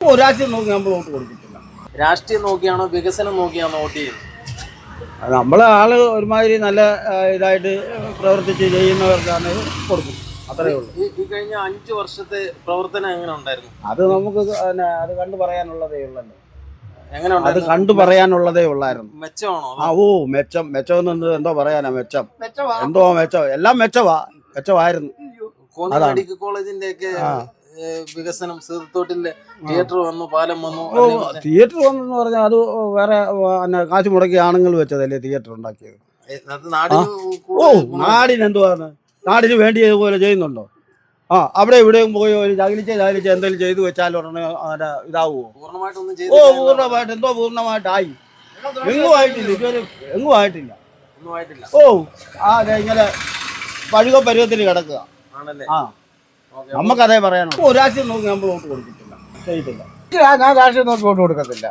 രാഷ്ട്രീയം നോക്കി നമ്മൾ വോട്ട് കൊടുക്കത്തില്ല. രാഷ്ട്രീയം നോക്കിയാണോ വികസനം നോക്കിയാണോ വോട്ട് ചെയ്യുന്നത്? നമ്മളെ ആള് ഒരുമാതിരി നല്ല ഇതായിട്ട് പ്രവർത്തിച്ച് ചെയ്യുന്നവർക്കാണ് കൊടുക്കും, അത്രയേ ഉള്ളൂ. ഈ കഴിഞ്ഞ 5 വർഷത്തെ പ്രവർത്തനം എങ്ങനെ ഉണ്ടായിരുന്നു? അത് നമുക്ക് അത് കണ്ടു പറയാനുള്ളതേ ഉള്ളല്ലോ. എങ്ങനെ അത് കണ്ടു പറയാനുള്ളതേ ഉള്ളായിരുന്നു. മെച്ചമാണോ? മെച്ചം എന്തോ പറയാനാ, മെച്ചം എല്ലാം മെച്ചമായിരുന്നു. മെഡിക്കൽ കോളേജിന്റെ ഒക്കെ വികസനം, സീതത്തോട്ടിലെ തിയേറ്റർ വന്നു, പാലം വന്നു. തിയേറ്റർ വന്നെന്ന് പറഞ്ഞാൽ അത് വേറെ കാശ് മുടക്കി ആണുങ്ങൾ വെച്ചതല്ലേ തിയേറ്റർ ഉണ്ടാക്കിയത്. നാടിനെന്തുവാണ്, നാടിന് വേണ്ടി ഇതുപോലെ ചെയ്യുന്നുണ്ടോ? അവിടെ ഇവിടെയും പോയി ഒരു ചകിലിച്ച് എന്തെങ്കിലും ചെയ്തു വെച്ചാൽ ഉടനെ ഇതാവുമോ? പൂർണ്ണമായിട്ട് പൂർണ്ണമായിട്ടായി? എങ്ങും ആയിട്ടില്ല, ഇതുവരെ എങ്ങും ആയിട്ടില്ല. അതെ, ഇങ്ങനെ പഴുക പരുവത്തിന് കിടക്കുക. നമുക്കതേ പറയാനുള്ളൂ. രാഷ്ട്രീയം നോക്കി നമ്മൾ വോട്ട് കൊടുക്കത്തില്ല, ചെയ്തില്ല. ഞാൻ രാഷ്ട്രീയം നോക്കി വോട്ട് കൊടുക്കത്തില്ല.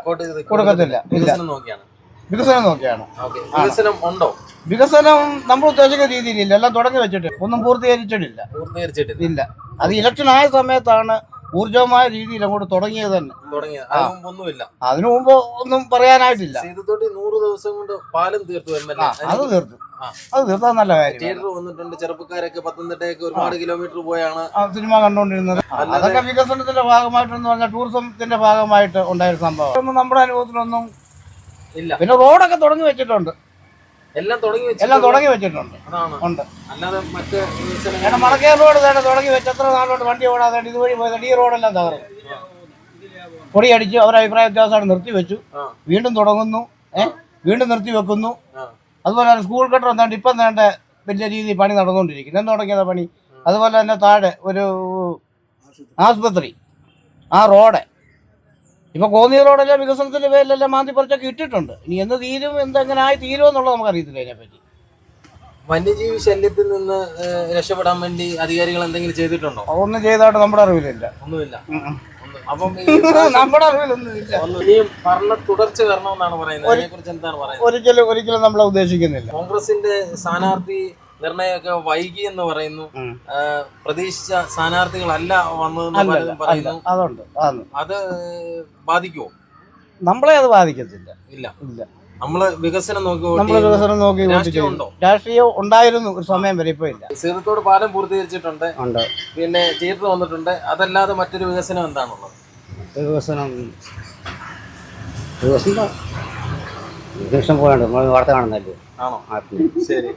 വികസനം നോക്കിയാണ്. വികസനം നമ്മൾ ഉദ്ദേശിക്കുന്ന രീതിയിലില്ല, എല്ലാം തുടങ്ങി വെച്ചിട്ട് ഒന്നും പൂർത്തീകരിച്ചിട്ടില്ല. ഇല്ല, അത് ഇലക്ഷൻ ആയ സമയത്താണ് ഊർജ്ജമായ രീതിയിൽ അങ്ങോട്ട് തുടങ്ങിയത് തന്നെ. അതിനു മുമ്പ് ഒന്നും പറയാനായിട്ടില്ല. 100 ദിവസം കൊണ്ട് പാലം തീർത്തു. അത് തീർത്താൻ നല്ല കാര്യം. തിയേറ്റർ വന്നിട്ടുണ്ട്, ചെറുപ്പക്കാരൊക്കെ പത്തനംതിട്ടയൊക്കെ ഒരുപാട് കിലോമീറ്റർ പോയാണ് സിനിമ കണ്ടുകൊണ്ടിരുന്നത്. അതൊക്കെ വികസനത്തിന്റെ ഭാഗമായിട്ടെന്ന് പറഞ്ഞാൽ ടൂറിസത്തിന്റെ ഭാഗമായിട്ട് ഉണ്ടായ സംഭവം. നമ്മുടെ അനുഭവത്തിലൊന്നും ഇല്ല. പിന്നെ റോഡൊക്കെ തുടങ്ങി വെച്ചിട്ടുണ്ട്, എല്ലാം തുടങ്ങി വെച്ചിട്ടുണ്ട്. ഉണ്ട്. മണക്കേർ റോഡ് തുടങ്ങി വെച്ച് എത്ര നാളുകൊണ്ട് വണ്ടി ഓടാതെ ഇതുവഴി പോയത്. ഈ റോഡെല്ലാം തകർന്നു, പൊടിയടിച്ചു. അവരുടെ അഭിപ്രായ വ്യത്യാസമാണ് നിർത്തി വെച്ചു, വീണ്ടും തുടങ്ങുന്നു, വീണ്ടും നിർത്തി വെക്കുന്നു. അതുപോലെ തന്നെ സ്കൂൾ കെട്ടിടം എന്താണ്ട് ഇപ്പം വേണ്ട വലിയ രീതിയിൽ പണി നടന്നുകൊണ്ടിരിക്കുന്നു. എന്ന് തുടങ്ങിയതാ പണി. അതുപോലെ തന്നെ താഴെ ഒരു ആസ്പത്രി, ആ റോഡ് ഇപ്പൊ കോന്നി റോഡെല്ലാം വികസനത്തിന്റെ പേരിലെല്ലാം മാന്തി പറിച്ചൊക്കെ ഇട്ടിട്ടുണ്ട്. ഇനി എന്ന് തീരും, എന്തെങ്ങനെ തീരുമെന്നുള്ളത് നമുക്കറിയത്തില്ല. അതിനെപ്പറ്റി വന്യജീവി ശല്യത്തിൽ നിന്ന് രക്ഷപ്പെടാൻ വേണ്ടി അധികാരികൾ എന്തെങ്കിലും ചെയ്തിട്ടുണ്ടോ? ഒന്നും ചെയ്തതായിട്ട് നമ്മുടെ അറിവിലില്ല. ഒന്നുമില്ല. അപ്പം നമ്മുടെ അറിവിലൊന്നുമില്ല. ഇനിയും ഭരണ തുടർച്ച വരണമെന്നാണ് പറയുന്നത്. അതിനെക്കുറിച്ച് എന്താണ് പറയുന്നത്? ഒരിക്കലും നമ്മളെ ഉദ്ദേശിക്കുന്നില്ല. കോൺഗ്രസിന്റെ സ്ഥാനാർത്ഥി നിർണയമൊക്കെ വൈകി എന്ന് പറയുന്നു. പ്രതീക്ഷിച്ച സ്ഥാനാർത്ഥികളല്ല വന്നതെന്ന് പറയുന്നു. അത് ബാധിക്കുമോ? നമ്മളെ അത് ബാധിക്കത്തില്ല. ഇല്ല. നമ്മള് വികസനം നോക്കി രാഷ്ട്രീയം ഉണ്ടായിരുന്നു ഒരു സമയം വരെ, ഇപ്പൊ ഇല്ല. സീതത്തോട് പാലം പൂർത്തീകരിച്ചിട്ടുണ്ട്, പിന്നെ തിയേറ്റർ വന്നിട്ടുണ്ട്. അതല്ലാതെ മറ്റൊരു വികസനം എന്താണുള്ളത്? വികസനം പോകാണ്ട് വാർത്ത കാണുന്നല്ലേ. ആണോ? ശരി.